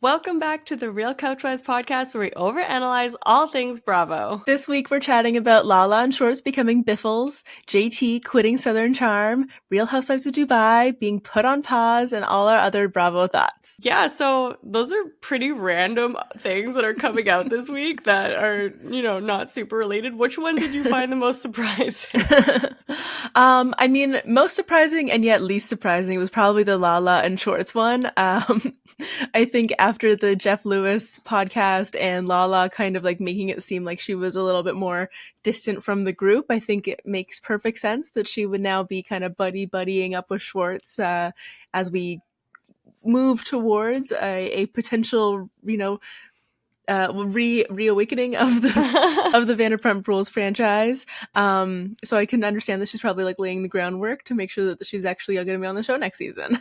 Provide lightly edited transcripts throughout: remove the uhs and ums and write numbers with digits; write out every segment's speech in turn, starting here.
Welcome back to the Real Couchwives Podcast, where we overanalyze all things Bravo. This week we're chatting about Lala Schwartz becoming Biffles, JT quitting Southern Charm, Real Housewives of Dubai being put on pause, and all our other Bravo thoughts. Yeah, so those are pretty random things that are coming out this week that are, not super related. Which one did you find the most surprising? I mean, most surprising and yet least surprising was probably the Lala and Schwartz one. I think after the Jeff Lewis podcast and Lala kind of like making it seem like she was a little bit more distant from the group, I think it makes perfect sense that she would now be kind of buddying up with Schwartz as we move towards a potential, reawakening of the of the Vanderpump Rules franchise. So I can understand that she's probably like laying the groundwork to make sure that she's actually going to be on the show next season.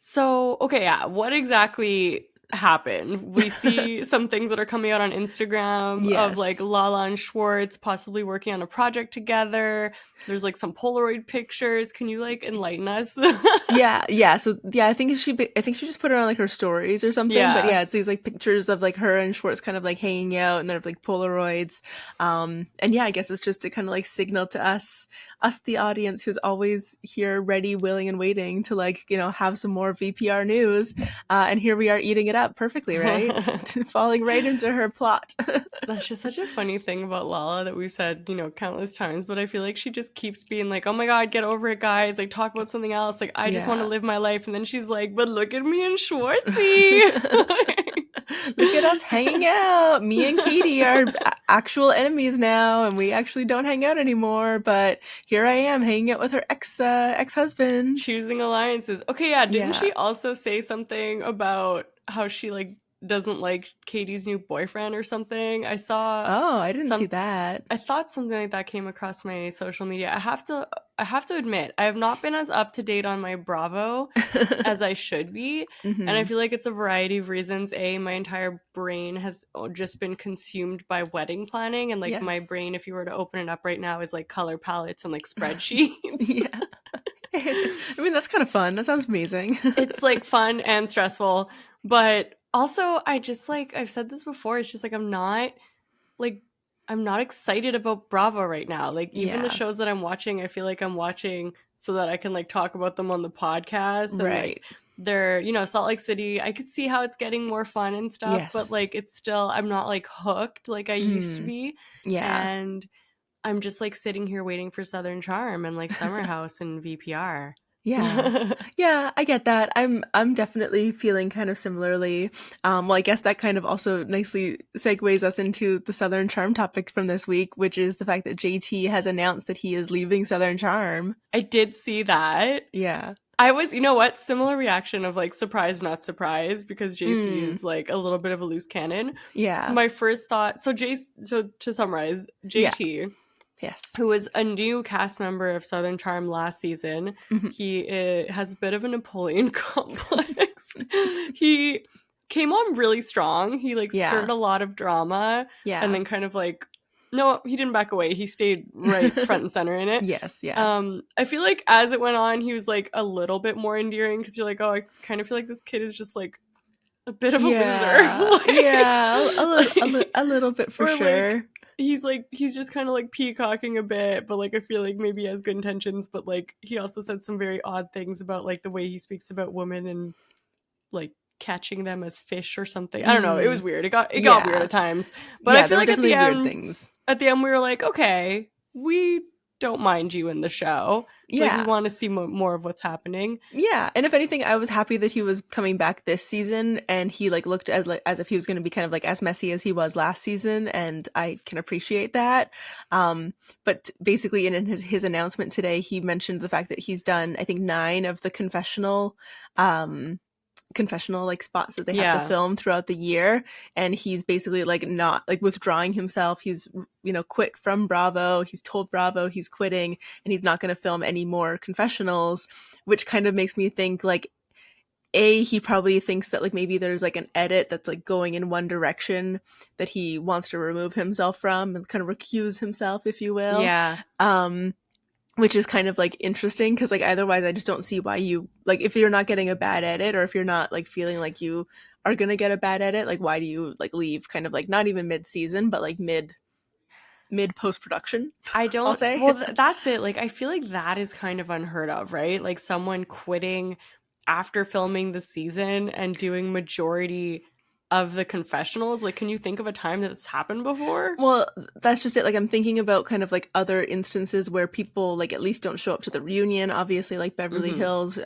So, okay, yeah, what exactly happened? We see some things that are coming out on Instagram of like Lala and Schwartz possibly working on a project together. There's like some Polaroid pictures. Can you like enlighten us? Yeah. So I think she just put it on like her stories or something. Yeah. But yeah, it's these like pictures of like her and Schwartz kind of like hanging out, and they're like Polaroids. And yeah, I guess it's just to kind of like signal to us the audience who's always here, ready, willing, and waiting to like have some more VPR news. And here we are eating it up perfectly, right? Falling right into her plot. That's just such a funny thing about Lala that we've said, countless times, but I feel like she just keeps being like, oh my God, get over it, guys. Like, talk about something else. Like, I just want to live my life. And then she's like, but look at me and Schwartzy. Look at us hanging out. Me and Katie are actual enemies now, and we actually don't hang out anymore. But here I am hanging out with her ex-husband. Choosing alliances. Okay, yeah. Didn't she also say something about how she like doesn't like Katie's new boyfriend or something? I saw. Oh, I didn't see that. I thought something like that came across my social media. I have to admit, I have not been as up to date on my Bravo as I should be. Mm-hmm. And I feel like it's a variety of reasons. My entire brain has just been consumed by wedding planning. And like my brain, if you were to open it up right now, is like color palettes and like spreadsheets. Yeah. I mean, that's kind of fun. That sounds amazing. It's like fun and stressful. But also, I just like, I've said this before, it's just like I'm not excited about Bravo right now. Like even the shows that I'm watching, I feel like I'm watching so that I can like talk about them on the podcast. And, right. Like, they're, Salt Lake City, I could see how it's getting more fun and stuff, but like it's still, I'm not like hooked like I used to be. Yeah. And I'm just like sitting here waiting for Southern Charm and like Summer House and VPR. Yeah. Yeah, I get that. I'm definitely feeling kind of similarly. Well, I guess that kind of also nicely segues us into the Southern Charm topic from this week, which is the fact that JT has announced that he is leaving Southern Charm. I did see that. Yeah. I was, similar reaction of like surprised, not surprised, because JC is like a little bit of a loose cannon. Yeah. My first thought, so to summarize, JT, yes, who was a new cast member of Southern Charm last season, he has a bit of a Napoleon complex. He came on really strong. He like stirred a lot of drama, and then kind of like, no, he didn't back away. He stayed right front and center in it. Yes, yeah. I feel like as it went on, he was like a little bit more endearing because you're like, oh, I kind of feel like this kid is just like a bit of a loser. A little bit for sure. Like, he's just kind of like peacocking a bit, but like I feel like maybe he has good intentions, but like he also said some very odd things about like the way he speaks about women and like catching them as fish or something. I don't know. It was weird. It got weird at times. But I feel like at the end we were like, okay, we don't mind you in the show. Yeah. Like, we want to see more of what's happening. Yeah. And if anything, I was happy that he was coming back this season and he like looked as if he was going to be kind of like as messy as he was last season. And I can appreciate that. But basically in his announcement today, he mentioned the fact that he's done, I think 9 of the confessional like spots that they have to film throughout the year, and he's basically like not like withdrawing himself. He's quit from Bravo. He's told Bravo he's quitting and he's not going to film any more confessionals, which kind of makes me think like he probably thinks that like maybe there's like an edit that's like going in one direction that he wants to remove himself from and kind of recuse himself, if you will. which is kind of like interesting because like otherwise I just don't see why you like if you're not getting a bad edit or if you're not like feeling like you are gonna get a bad edit, like why do you like leave kind of like not even mid-season but like mid post-production. I I'll don't, say. well, that's it. Like, I feel like that is kind of unheard of, right? Like, someone quitting after filming the season and doing majority of the confessionals. Like, can you think of a time that's happened before? Well, that's just it. Like I'm thinking about kind of like other instances where people like at least don't show up to the reunion. Obviously, like Beverly Hills,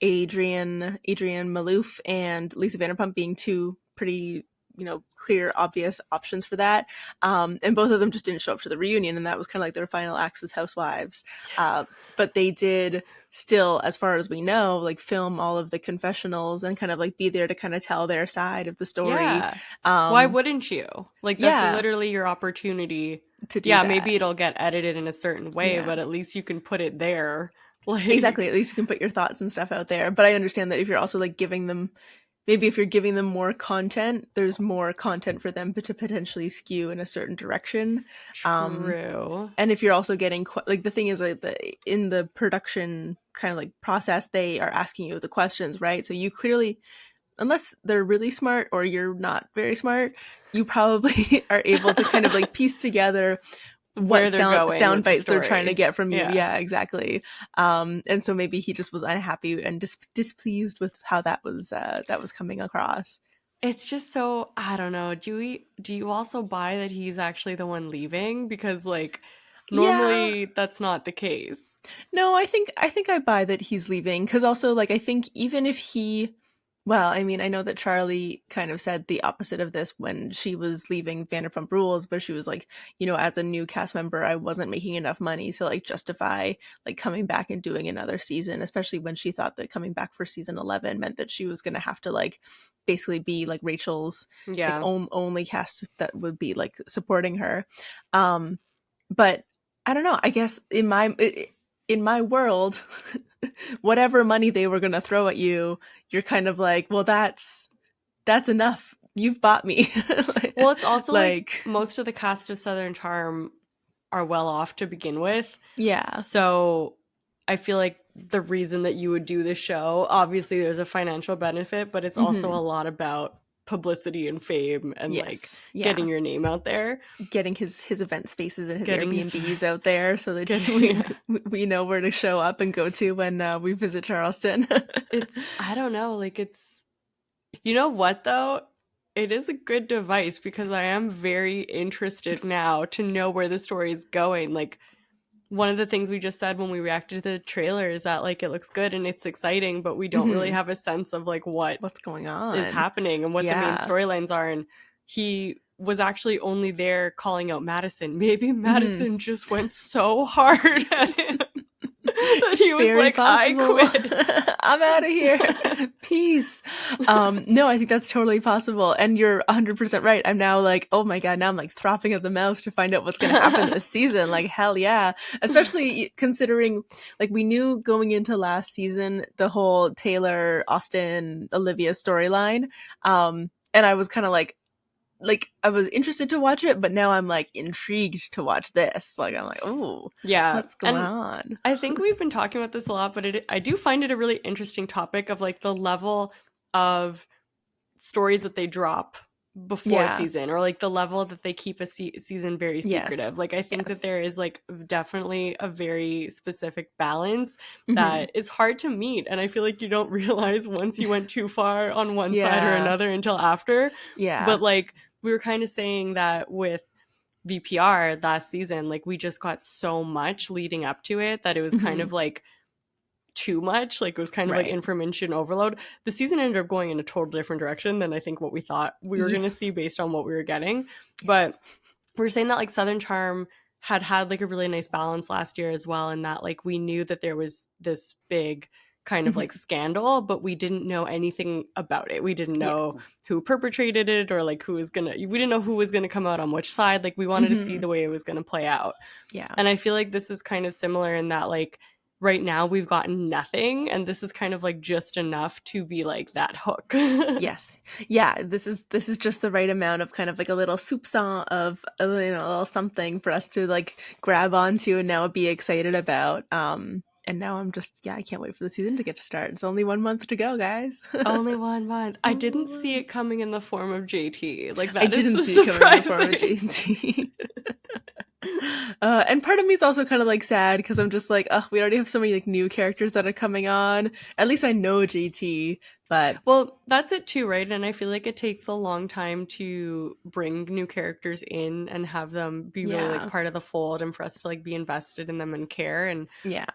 Adrian Malouf and Lisa Vanderpump being two pretty clear obvious options for that, and both of them just didn't show up to the reunion, and that was kind of like their final acts as housewives. Yes. But they did still, as far as we know, like film all of the confessionals and kind of like be there to kind of tell their side of the story. Yeah. Why wouldn't you? Like, that's literally your opportunity to do yeah, that. Maybe it'll get edited in a certain way, but at least you can put it there. Like, exactly. At least you can put your thoughts and stuff out there. But I understand that if you're also like giving them, maybe if you're giving them more content, there's more content for them to potentially skew in a certain direction. True. And if you're also getting like the thing is like in the production kind of like process, they are asking you the questions, right? So you clearly, unless they're really smart or you're not very smart, you probably are able to kind of like piece together what sound bites they're trying to get from you. Yeah, exactly. And so maybe he just was unhappy and displeased with how that was coming across. It's just so, I don't know. Do you also buy that he's actually the one leaving? Because like normally that's not the case. No, I think I buy that he's leaving because also like I think even if he, well, I mean, I know that Charlie kind of said the opposite of this when she was leaving Vanderpump Rules, but she was like, as a new cast member, I wasn't making enough money to like justify like coming back and doing another season, especially when she thought that coming back for season 11 meant that she was going to have to like basically be like Rachel's like, only cast that would be like supporting her. But I don't know, I guess in my world, whatever money they were going to throw at you, you're kind of like, well, that's enough. You've bought me. Well, it's also like most of the cast of Southern Charm are well off to begin with. Yeah. So I feel like the reason that you would do the show, obviously there's a financial benefit, but it's also a lot about publicity and fame and getting your name out there, getting his event spaces and his Airbnbs out there so that we know where to show up and go to when we visit Charleston. I don't know, like it's, you know what though, it is a good device because I am very interested now to know where the story is going. Like one of the things we just said when we reacted to the trailer is that like it looks good and it's exciting, but we don't really have a sense of like what's going on is happening and what the main storylines are. And he was actually only there calling out Madison. Maybe Madison just went so hard at him that he was like, possible. I quit. I'm out of here. Peace. No, I think that's totally possible. And you're 100% right. I'm now like, oh my God, now I'm like throbbing at the mouth to find out what's going to happen this season. Like, hell yeah. Especially considering like we knew going into last season, the whole Taylor, Austin, Olivia storyline. And I was kind of like I was interested to watch it, but now I'm like intrigued to watch this. Like I'm like, oh, yeah, what's going on? I think we've been talking about this a lot, but I do find it a really interesting topic of like the level of stories that they drop before season, or like the level that they keep a season very secretive. Like I think that there is like definitely a very specific balance that is hard to meet, and I feel like you don't realize once you went too far on one side or another until after. But like we were kind of saying that with VPR last season, like we just got so much leading up to it that it was kind of like too much. Like it was kind of like information overload. The season ended up going in a total different direction than I think what we thought we were going to see based on what we were getting. But we're saying that like Southern Charm had like a really nice balance last year as well, and that like we knew that there was this big kind of like scandal, but we didn't know anything about it. We didn't know who perpetrated it or like we didn't know who was gonna come out on which side. Like we wanted to see the way it was gonna play out. And I feel like this is kind of similar in that like right now we've gotten nothing, and this is kind of like just enough to be like that hook. Yes. Yeah, this is just the right amount of kind of like a little soupçon of a little something for us to like grab onto and now be excited about. And now I'm just, I can't wait for the season to get to start. It's only 1 month to go, guys. Only 1 month. I Only didn't 1 see it coming in the form of JT. Like, I that is didn't so see it coming in the form of surprising. JT. And part of me is also kind of like sad because I'm just like, oh, we already have so many like new characters that are coming on. At least I know JT, but Well, that's it too, right? And I feel like it takes a long time to bring new characters in and have them be really like yeah, part of the fold, and for us to like be invested in them and care. And yeah,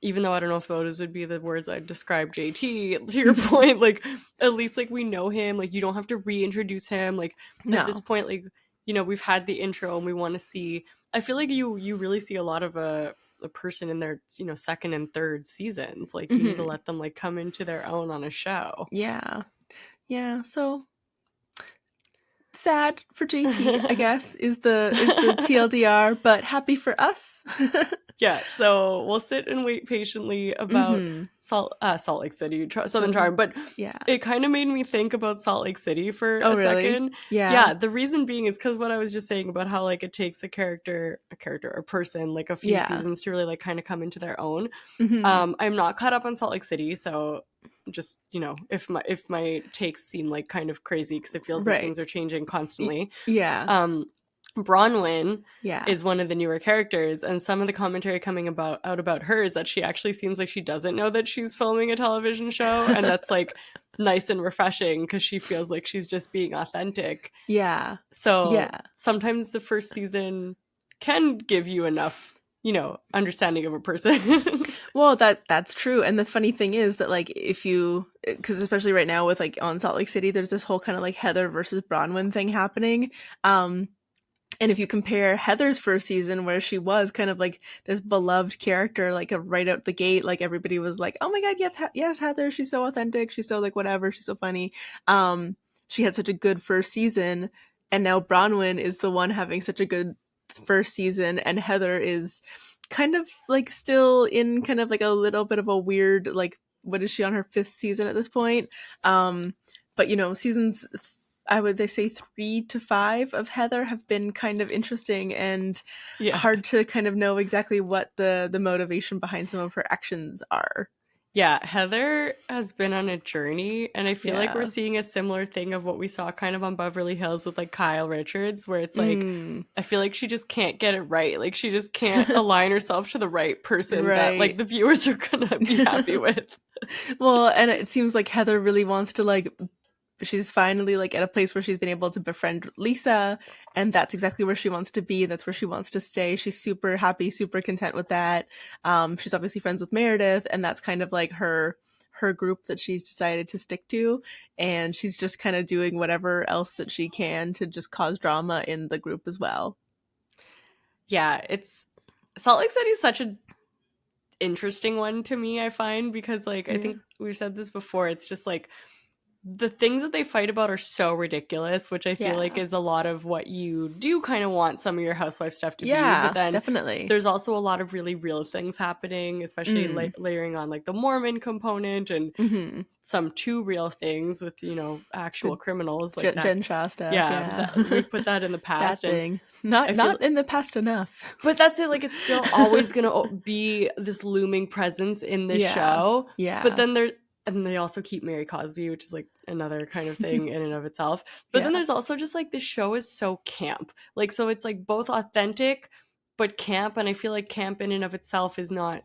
even though I don't know if those would be the words I'd describe JT, to your point, like, at least like we know him, like you don't have to reintroduce him. Like at this no, point, like, you know, we've had the intro and we want to see, I feel like you really see a lot of a person in their, you know, second and third seasons. Like you need to Mhm. let them like come into their own on a show. Yeah, yeah. So sad for JT, I guess, is the TLDR, but happy for us. Yeah, so we'll sit and wait patiently about Mhm. Salt Lake City, Southern Southern- Charm, but Yeah. it kind of made me think about Salt Lake City for Oh, a really? second. Yeah. Yeah, the reason being is because what I was just saying about how like it takes a person, like a few Yeah. seasons to really like kind of come into their own. Mhm. I'm not caught up on Salt Lake City, so just, you know, if my takes seem like kind of crazy because it feels like Right. things are changing constantly. Yeah. Bronwyn Yeah. is one of the newer characters, and some of the commentary coming out about her is that she actually seems like she doesn't know that she's filming a television show, and that's like nice and refreshing because she feels like she's just being authentic. Yeah. So Yeah. sometimes the first season can give you enough, you know, understanding of a person. Well, that's true. And the funny thing is that like if you, because especially right now with like on Salt Lake City, there's this whole kind of like Heather versus Bronwyn thing happening. And if you compare Heather's first season, where she was kind of like this beloved character, like right out the gate, like everybody was like, "Oh my god, yes, Heather, she's so authentic, she's so like whatever, she's so funny." She had such a good first season, and now Bronwyn is the one having such a good first season, and Heather is kind of like still in kind of like a little bit of a weird like, what is she on her fifth season at this point? But you know, seasons I would they say 3 to 5 of Heather have been kind of interesting and Yeah. hard to kind of know exactly what the motivation behind some of her actions are. Yeah, Heather has been on a journey, and I feel like we're Yeah. seeing a similar thing of what we saw kind of on Beverly Hills with like Kyle Richards, where it's like, Mm, I feel like she just can't get it right. Like she just can't align herself to the right person that like Right. the viewers are gonna be happy with. well, and it seems like Heather really wants to like she's finally like at a place where she's been able to befriend Lisa, and that's exactly where she wants to be. That's where she wants to stay. She's super happy, super content with that. She's obviously friends with Meredith, and that's kind of like her group that she's decided to stick to, and she's just kind of doing whatever else that she can to just cause drama in the group as well. Yeah, it's Salt Lake City is such an interesting one to me, I find, because like I think we've said this before, it's just like the things that they fight about are so ridiculous, which I feel like is a lot of what you do kind of want some of your housewife stuff to be. But then definitely. there's also a lot of really real things happening, especially layering on like the Mormon component and some too real things with, you know, actual criminals like Jen Shaw stuff. Yeah, we've put that in the past. That thing. Not in the past enough. But that's it. Like it's still always going to be this looming presence in this show. Yeah. But then and they also keep Mary Cosby, which is like another kind of thing in and of itself. But then there's also just like the show is so camp. Like, so it's like both authentic, but camp. And I feel like camp in and of itself is not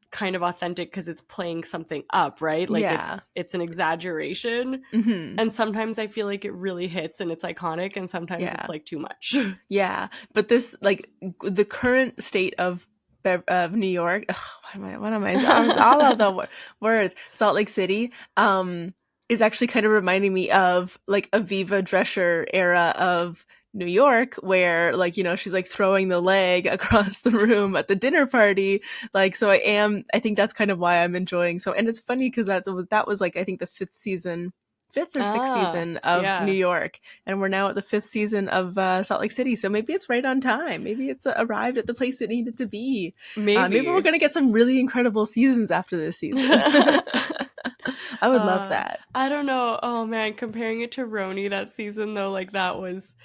kind of authentic because it's playing something up, right? Like it's an exaggeration. And sometimes I feel like it really hits and it's iconic, and sometimes it's like too much. Yeah. But this, like the current state of New York, what am I all of the words, Salt Lake City, is actually kind of reminding me of like Aviva Drescher era of New York, where like, you know, she's like throwing the leg across the room at the dinner party. Like, so I think that's kind of why I'm enjoying. So, and it's funny because that was like, I think the 5th season fifth or sixth season of New York, and we're now at the fifth season of Salt Lake City. So maybe it's right on time. Maybe it's arrived at the place it needed to be. Maybe we're gonna get some really incredible seasons after this season. I would love that. I don't know. Oh man, comparing it to RHONY that season though, like that was,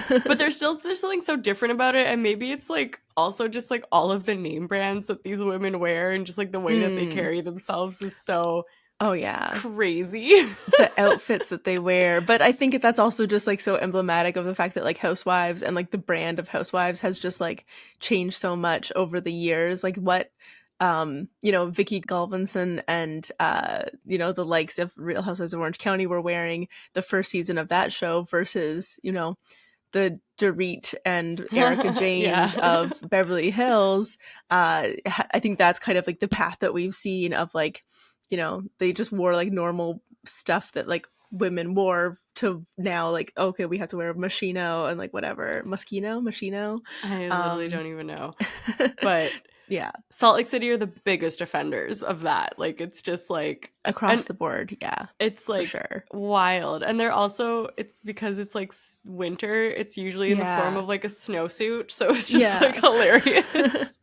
but there's something so different about it, and maybe it's like also just like all of the name brands that these women wear, and just like the way that they carry themselves is so. Oh yeah, crazy. The outfits that they wear. But I think that's also just like so emblematic of the fact that like Housewives and like the brand of Housewives has just like changed so much over the years. Like what you know, Vicky Galvinson and you know, the likes of Real Housewives of Orange County were wearing the first season of that show versus, you know, the Dorit and Erica James of Beverly Hills. I think that's kind of like the path that we've seen of like, you know, they just wore like normal stuff that like women wore to now like, okay, we have to wear Moschino and like whatever. Moschino? I literally don't even know. But yeah, Salt Lake City are the biggest offenders of that. Like it's just like across the board. Yeah, it's like for sure. Wild. And they're also, it's because it's like winter, it's usually in the form of like a snowsuit, so it's just like hilarious.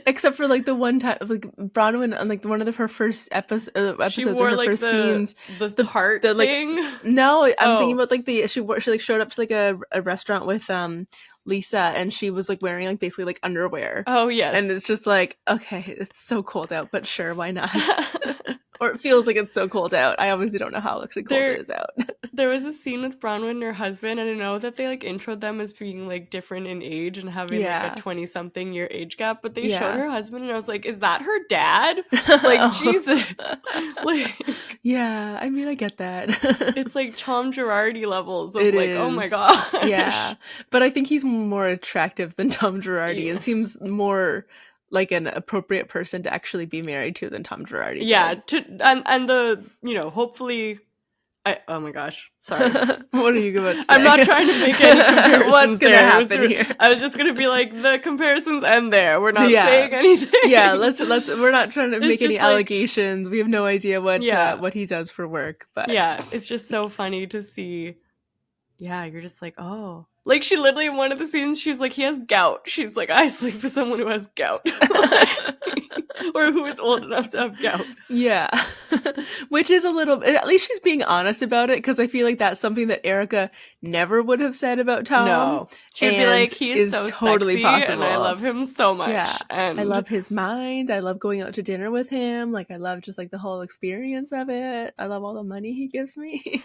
Except for like the one time, like Bronwyn on like one of her first episodes, she wore, or her like, first scenes, the heart the, like, thing. No, I'm thinking about like she like showed up to like a restaurant with Lisa, and she was like wearing like basically like underwear. Oh yes, and it's just like, okay, it's so cold out, but sure, why not? Or it feels like it's so cold out. I obviously don't know how cold it is out. There was a scene with Bronwyn and her husband, and I know that they like introed them as being like different in age and having like a 20-something year age gap, but they showed her husband, and I was like, is that her dad? Like Jesus. Like, yeah, I mean, I get that. It's like Tom Girardi levels of oh my gosh. Yeah, but I think he's more attractive than Tom Girardi and seems more like an appropriate person to actually be married to than Tom Girardi. Yeah, and the, you know, hopefully oh my gosh, sorry. What are you about to say? I'm not trying to make any comparisons. What's gonna happen here? I was just gonna be like, the comparisons end there. We're not saying anything. Yeah, let's we're not trying to make any allegations. We have no idea what he does for work. But yeah, it's just so funny to see. Yeah, you're just like, oh. Like, she literally, in one of the scenes, she's like, he has gout. She's like, I sleep with someone who has gout. Or who is old enough to have gout. Yeah. Which is a little, at least she's being honest about it, because I feel like that's something that Erica never would have said about Tom. No. She'd be like, he is so totally sexy, possible. And I love him so much. Yeah. And I love his mind. I love going out to dinner with him. Like, I love just like the whole experience of it. I love all the money he gives me.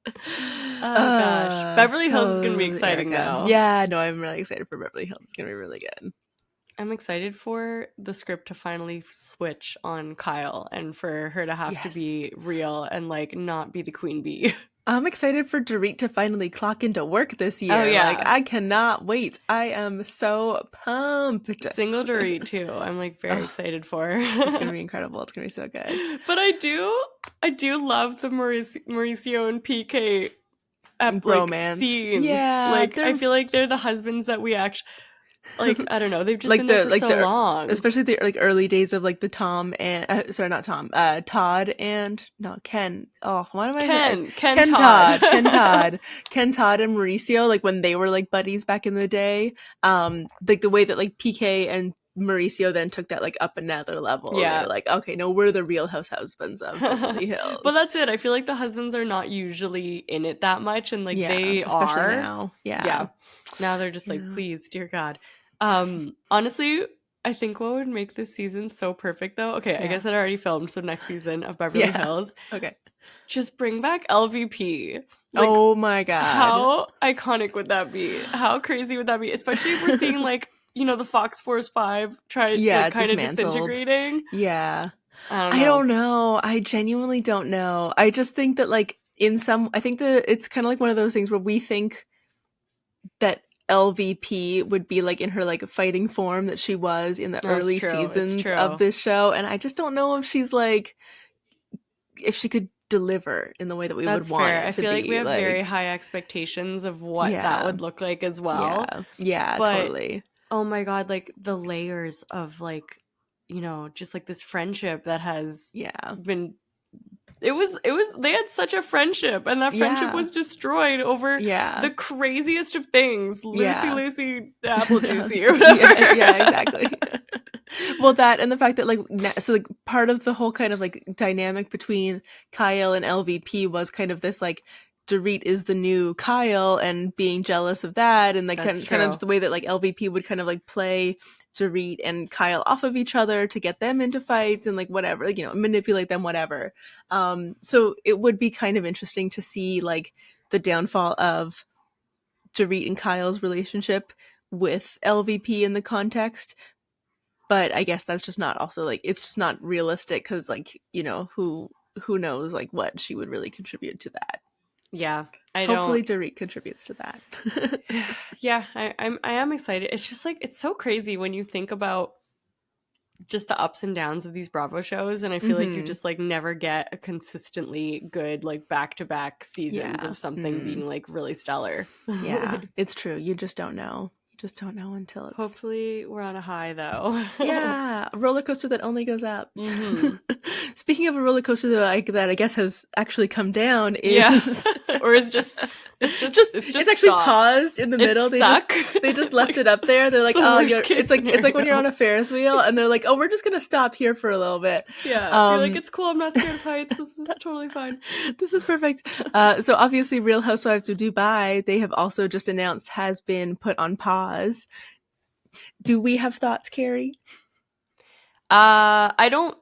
Oh gosh, Beverly Hills is gonna be exciting now. Yeah, no, I'm really excited for Beverly Hills. It's gonna be really good. I'm excited for the script to finally switch on Kyle and for her to have to be real and like not be the queen bee. I'm excited for Dorit to finally clock into work this year. Oh yeah, like I cannot wait. I am so pumped. Single Dorit too. I'm like very excited for. It's gonna be incredible. It's gonna be so good. But I do love the Mauricio and PK romance scenes. Yeah, like I feel like they're the husbands that we actually. Like, I don't know, they've just been there for so long. Especially the like early days of like the Tom and Todd and Ken. Oh, why am I Ken Todd and Mauricio, like when they were like buddies back in the day. Like the way that like PK and Mauricio then took that like up another level. Yeah, they were like, okay, no, we're the real husbands of Beverly Hills. But that's it. I feel like the husbands are not usually in it that much, and like they especially are now. Yeah. Now they're just like, please, dear God. Honestly, I think what would make this season so perfect though. Okay, I guess it already filmed, so next season of Beverly Hills. Okay. Just bring back LVP. Like, oh my God. How iconic would that be? How crazy would that be? Especially if we're seeing like, you know, the Fox Force 5 kind of disintegrating. Yeah. I don't know. I genuinely don't know. I just think that like I think that it's kind of like one of those things where we think that LVP would be like in her like fighting form that she was in the early seasons of this show, and I just don't know if she's like if she could deliver in the way that we would want it to be. I feel like we have very high expectations of what that would look like as well. Yeah, but, totally. Oh my God, like the layers of like, you know, just like this friendship that has been it was they had such a friendship, and that friendship was destroyed over the craziest of things. Lucy apple juicy or whatever. Yeah, exactly. Well, that and the fact that like so like part of the whole kind of like dynamic between Kyle and LVP was kind of this like Dorit is the new Kyle and being jealous of that, and like kind of the way that like LVP would kind of like play Dorit and Kyle off of each other to get them into fights and like whatever, like, you know, manipulate them, whatever. So it would be kind of interesting to see like the downfall of Dorit and Kyle's relationship with LVP in the context. But I guess that's just not also like, it's just not realistic because like, you know, who knows like what she would really contribute to that. Yeah, hopefully Dorit contributes to that. Yeah, I am excited. It's just like, it's so crazy when you think about just the ups and downs of these Bravo shows, and I feel like you just like never get a consistently good like back-to-back seasons of something being like really stellar. Yeah, it's true. You just don't know. Just don't know until it's... Hopefully we're on a high though. Yeah, a roller coaster that only goes up. Speaking of a roller coaster that I guess has actually come down is or is just it's actually paused in the middle. Stuck. They just left it up there. They're like, it's like when you're on a Ferris wheel and they're like, oh, we're just gonna stop here for a little bit. Yeah, you're like, it's cool. I'm not scared of heights. This is totally fine. This is perfect. So obviously, Real Housewives of Dubai, they have also just announced has been put on pause. Do we have thoughts, Carrie? I don't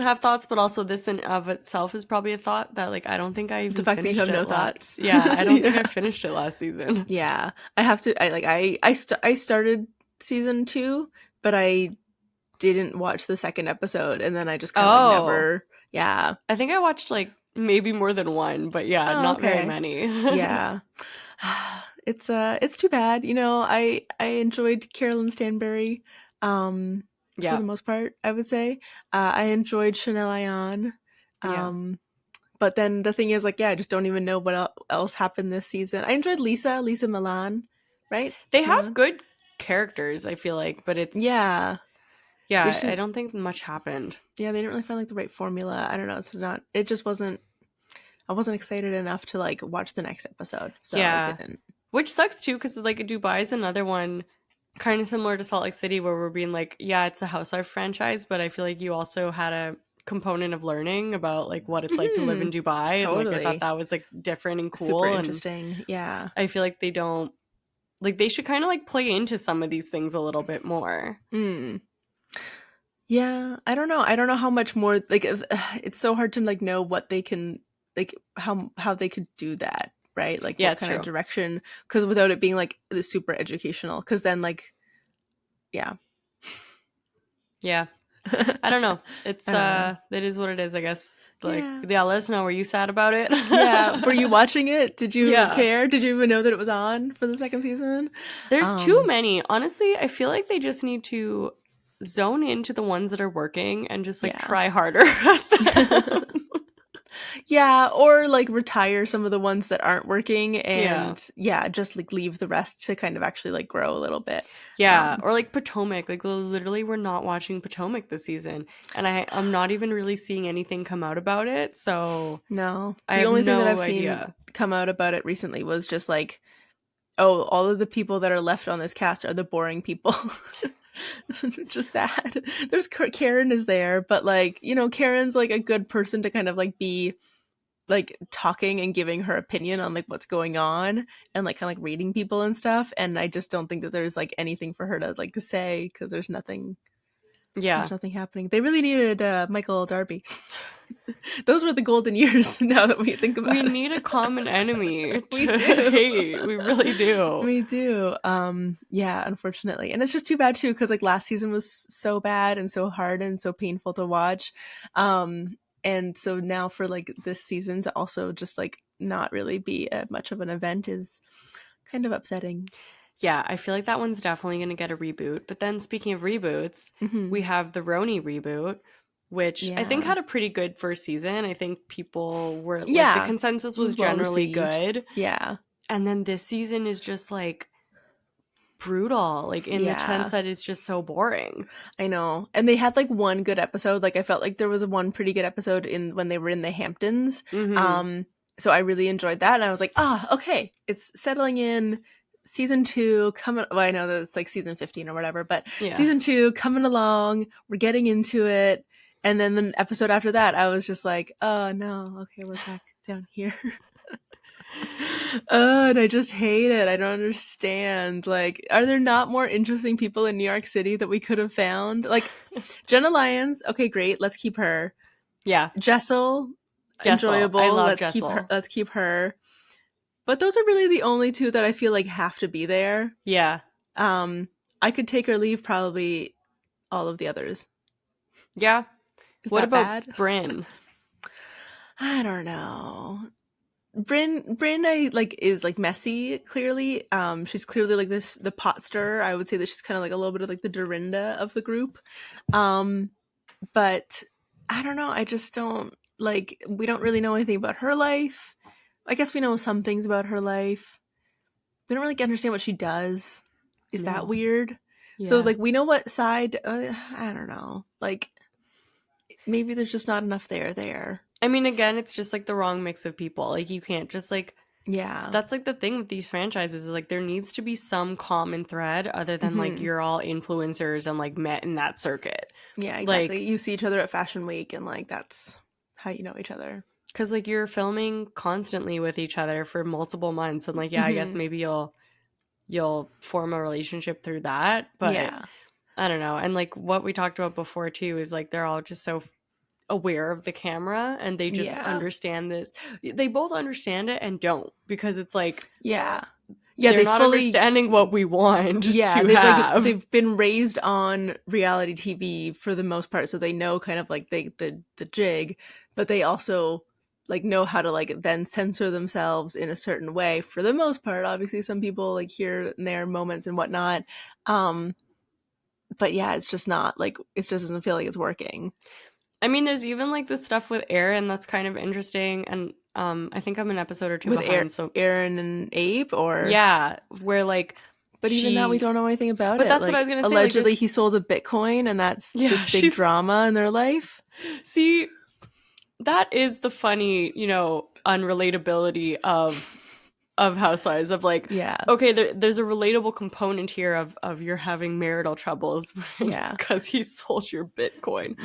have thoughts, but also this in of itself is probably a thought that like I don't think I even the fact that you have no thoughts. Yeah, I don't think I finished it last season. Yeah, I have to. I started season 2, but I didn't watch the second episode, and then I just kind of like never. Yeah, I think I watched like maybe more than one, but not very many. Yeah. It's too bad. You know, I enjoyed Carolyn Stanbury for the most part, I would say. I enjoyed Chanel Ayan. But then the thing is like, I just don't even know what else happened this season. I enjoyed Lisa Milan, right? They have good characters, I feel like, but it's I don't think much happened. Yeah, they didn't really find like the right formula. I don't know. I wasn't excited enough to like watch the next episode. So I didn't. Which sucks too, because like Dubai is another one kind of similar to Salt Lake City where we're being like, yeah, it's a housewife franchise, but I feel like you also had a component of learning about like what it's like to live in Dubai. Totally. And like I thought that was like different and cool. Super interesting. Yeah. I feel like they don't like they should kind of like play into some of these things a little bit more. Yeah, I don't know. I don't know how much more like it's so hard to like know what they can like how they could do that. Right, like what kind of direction, because without it being like the super educational, because then like I don't know, it's it is what it is, I guess. Like let us know, were you sad about it? Were you watching it? Did you care? Did you even know that it was on for the second season? There's too many, honestly. I feel like they just need to zone into the ones that are working and just like try harder at them. Yeah, or like retire some of the ones that aren't working and just like leave the rest to kind of actually like grow a little bit. Yeah, or like Potomac, like literally we're not watching Potomac this season, and I'm not even really seeing anything come out about it. So no, the only thing that I've seen come out about it recently was just like, oh, all of the people that are left on this cast are the boring people. Just sad. There's Karen is there, but like, you know, Karen's like a good person to kind of like be like talking and giving her opinion on like what's going on and like kind of like reading people and stuff, and I just don't think that there's like anything for her to like say because there's nothing happening. They really needed Michael Darby. Those were the golden years. Now that we think about it, we need a common enemy we do hate. We really do. We do. Unfortunately, and it's just too bad too because like last season was so bad and so hard and so painful to watch, and so now for like this season to also just like not really be much of an event is kind of upsetting. Yeah, I feel like that one's definitely going to get a reboot. But then speaking of reboots, we have the RHONY reboot, which I think had a pretty good first season. I think people were like, the consensus was generally good. Yeah. And then this season is just like brutal, like in the sense that it's just so boring. I know. And they had like one good episode. Like I felt like there was one pretty good episode when they were in the Hamptons. So I really enjoyed that, and I was like, okay, it's settling in. Season 2 coming. Well, I know that it's like season 15 or whatever, but season 2 coming along. We're getting into it. And then the episode after that, I was just like, oh no, okay, we're back down here. And I just hate it. I don't understand. Like, are there not more interesting people in New York City that we could have found? Like, Jenna Lyons, okay, great. Let's keep her. Yeah. Jessel, enjoyable. I love let's Jessel. keep her. But those are really the only two that I feel like have to be there. Yeah. I could take or leave probably all of the others. Yeah. What about bad? Brynn? I don't know. Brynn I like is like messy, clearly. She's clearly like the pot stirrer. I would say that she's kind of like a little bit of like the Dorinda of the group. But I don't know. I just don't like, we don't really know anything about her life. I guess we know some things about her life. We don't really understand what she does. Is that weird? Yeah. So like we know what side, I don't know. Like maybe there's just not enough there. I mean, again, it's just like the wrong mix of people. Like you can't just like, that's like the thing with these franchises is like there needs to be some common thread other than like you're all influencers and like met in that circuit. Yeah, exactly. Like, you see each other at Fashion Week and like that's how you know each other. Because like you're filming constantly with each other for multiple months and like I guess maybe you'll form a relationship through that, but I don't know. And like what we talked about before too is like they're all just so aware of the camera and they just understand this. They both understand it and don't, because it's like they're not understanding what we want to have. They've been raised on reality TV for the most part, so they know kind of like the jig, but they also like know how to like then censor themselves in a certain way for the most part. Obviously some people like here and there moments and whatnot, but yeah, it's just not like, it just doesn't feel like it's working. I mean, there's even like this stuff with Aaron that's kind of interesting, and I think I'm an episode or two with behind. So Aaron and Abe, or where like, but even that we don't know anything about it. But that's like, what I was gonna say. Allegedly, like, he sold a Bitcoin, and that's this big drama in their life. See, that is the funny, unrelatability of Housewives, of like, okay, there's a relatable component here of you're having marital troubles, it's because he sold your Bitcoin,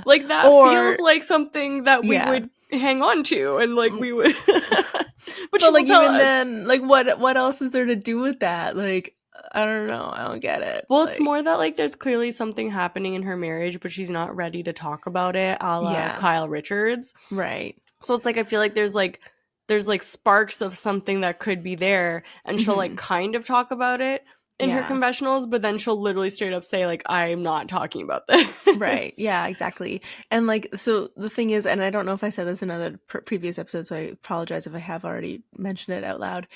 like that feels like something that we would hang on to, and like we would but like even then, like what else is there to do with that? Like I don't know, I don't get it. Well, it's more that like there's clearly something happening in her marriage, but she's not ready to talk about it, a la Kyle Richards, right? So it's like I feel like there's like sparks of something that could be there, and she'll like kind of talk about it in her confessionals, but then she'll literally straight up say like, I'm not talking about this. Right. Yeah, exactly. And like, so the thing is, and I don't know if I said this in other previous episodes, so I apologize if I have already mentioned it out loud.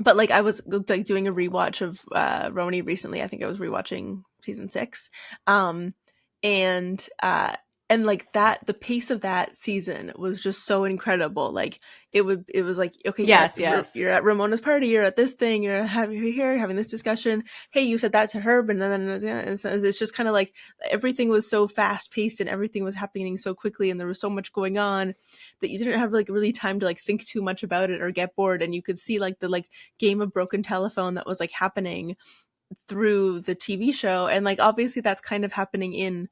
But like I was like doing a rewatch of RHONY recently. I think I was rewatching season 6. And like that, the pace of that season was just so incredible. Like it was like, okay, you're at Ramona's party, you're at this thing, you're here having this discussion. Hey, you said that to her, but then it's just kind of like everything was so fast paced and everything was happening so quickly, and there was so much going on that you didn't have like really time to like think too much about it or get bored. And you could see like the like game of broken telephone that was like happening through the TV show, and like obviously that's kind of happening in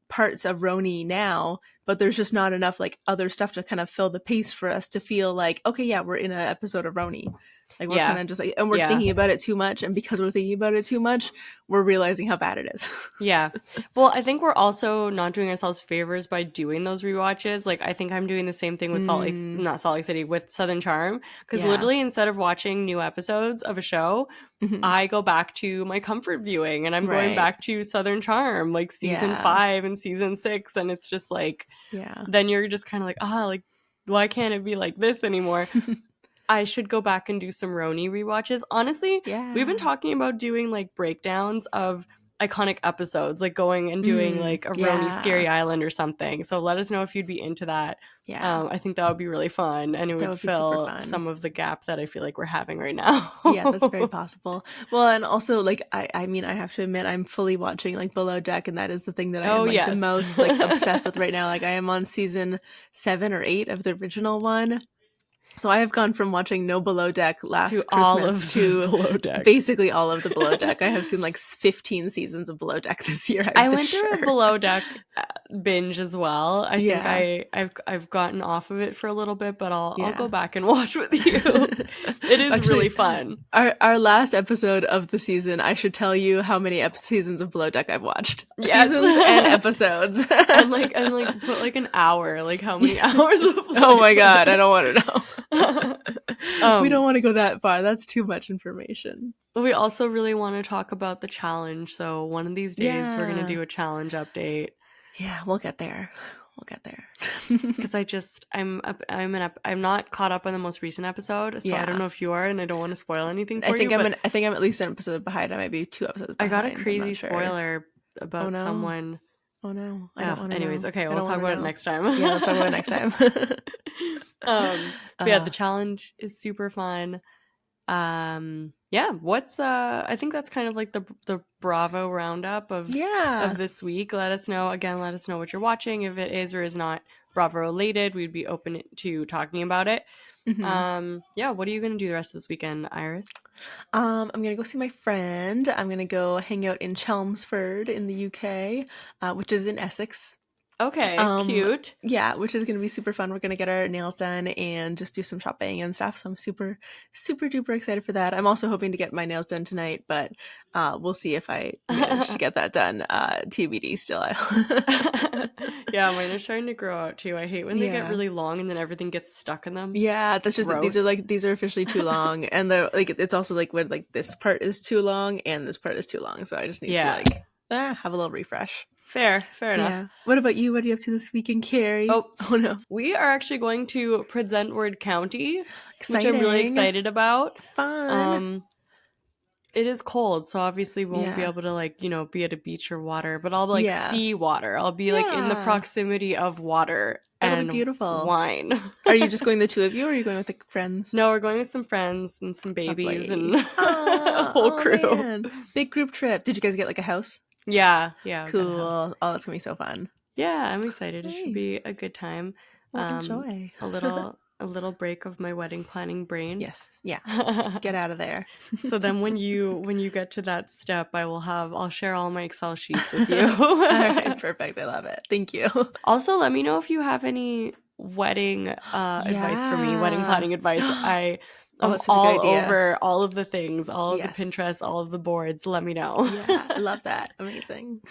parts of RHONY now, but there's just not enough like other stuff to kind of fill the pace for us to feel like, okay, yeah, we're in an episode of RHONY. Like we're kind of just like, and we're thinking about it too much, and because we're thinking about it too much, we're realizing how bad it is. Well, I think we're also not doing ourselves favors by doing those rewatches. Like I think I'm doing the same thing with not Salt Lake City, with Southern Charm, because literally instead of watching new episodes of a show, I go back to my comfort viewing, and I'm going back to Southern Charm, like season 5 and season 6, and it's just like, then you're just kind of like, like why can't it be like this anymore? I should go back and do some RHONY rewatches. Honestly, we've been talking about doing like breakdowns of iconic episodes, like going and doing like a RHONY Scary Island or something. So let us know if you'd be into that. Yeah. I think that would be really fun, and it would fill some of the gap that I feel like we're having right now. Yeah, that's very possible. Well, and also like I mean, I have to admit I'm fully watching like Below Deck, and that is the thing that I am like the most like obsessed with right now. Like I am on season 7 or 8 of the original one. So I have gone from watching no Below Deck last Christmas to Below Deck. Basically all of the Below Deck. I have seen like 15 seasons of Below Deck this year. I went through a Below Deck binge as well. I think I've gotten off of it for a little bit, but I'll go back and watch with you. It is actually really fun. Our last episode of the season, I should tell you how many seasons of Below Deck I've watched. Yes. Seasons and episodes. and put like an hour. Like how many hours of Oh my god, I don't want to know. We don't want to go that far. That's too much information. We also really want to talk about the challenge. So one of these days we're going to do a challenge update. Yeah, we'll get there. Because I'm not caught up on the most recent episode, so I don't know if you are, and I don't want to spoil anything for you. I think I'm at least an episode behind. I might be 2 episodes behind. I got a crazy spoiler about someone. Oh no! I don't want to. Anyways, okay, we'll talk about it next time. Yeah, let's talk about it next time. But yeah, the challenge is super fun. What's I think that's kind of like the Bravo roundup of this week. Let us know what you're watching. If it is or is not Bravo related, we'd be open to talking about it. Mm-hmm. What are you gonna do the rest of this weekend, Iris? I'm gonna go see my friend. I'm gonna go hang out in Chelmsford in the UK, which is in Essex. Okay, cute. Yeah, which is going to be super fun. We're going to get our nails done and just do some shopping and stuff. So I'm super, super duper excited for that. I'm also hoping to get my nails done tonight, but we'll see if I manage to get that done. TBD still. Yeah, mine are starting to grow out too. I hate when they get really long and then everything gets stuck in them. Yeah, that's just these are officially too long, and they're like it's also like when like this part is too long and this part is too long. So I just need to have a little refresh. Fair enough. Yeah. What about you? What are you up to this weekend, Carrie? Oh no. We are actually going to Presentward County, Exciting. which I'm really excited about. Fun. It is cold, so obviously we won't be able to be at a beach or water, but I'll see water. I'll be in the proximity of water. That'll be beautiful. Wine. Are you just going the two of you, or are you going with friends? No, we're going with some friends and some babies and a whole crew. Man. Big group trip. Did you guys get like a house? Yeah. Cool. Oh, that's gonna be so fun. Yeah, I'm excited. Nice. It should be a good time. Well, enjoy. A little break of my wedding planning brain. Yes. Yeah. Get out of there. So then when you get to that step, I'll share all my Excel sheets with you. All right, perfect. I love it. Thank you. Also, let me know if you have any wedding advice for me, wedding planning advice. I'm all over all of the things, all of the Pinterest, all of the boards. Let me know. Yeah, I love that. Amazing.